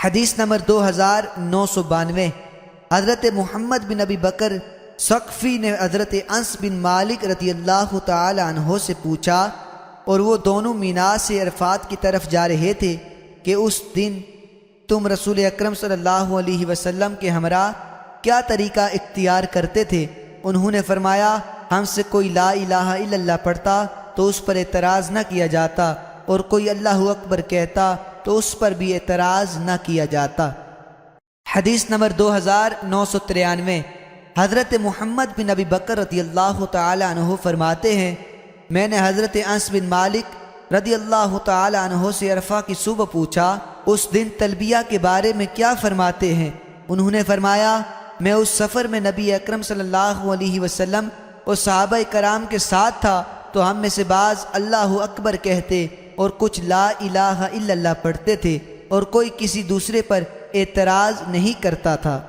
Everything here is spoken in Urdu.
حدیث نمبر 2992۔ حضرت محمد بن ابی بکر ثقفی نے حضرت انس بن مالک رضی اللہ تعالی عنہ سے پوچھا، اور وہ دونوں مینا سے عرفات کی طرف جا رہے تھے، کہ اس دن تم رسول اکرم صلی اللہ علیہ وسلم کے ہمراہ کیا طریقہ اختیار کرتے تھے؟ انہوں نے فرمایا، ہم سے کوئی لا الہ الا اللہ پڑھتا تو اس پر اعتراض نہ کیا جاتا، اور کوئی اللہ اکبر کہتا تو اس پر بھی اعتراض نہ کیا جاتا۔ حدیث نمبر 2993۔ حضرت محمد بن ابی بکر رضی اللہ تعالی عنہ فرماتے ہیں، میں نے حضرت انس بن مالک رضی اللہ تعالی عنہ سے عرفہ کی صبح پوچھا، اس دن تلبیہ کے بارے میں کیا فرماتے ہیں؟ انہوں نے فرمایا، میں اس سفر میں نبی اکرم صلی اللہ علیہ وسلم اور صحابہ کرام کے ساتھ تھا، تو ہم میں سے بعض اللہ اکبر کہتے اور کچھ لا الہ الا اللہ پڑھتے تھے، اور کوئی کسی دوسرے پر اعتراض نہیں کرتا تھا۔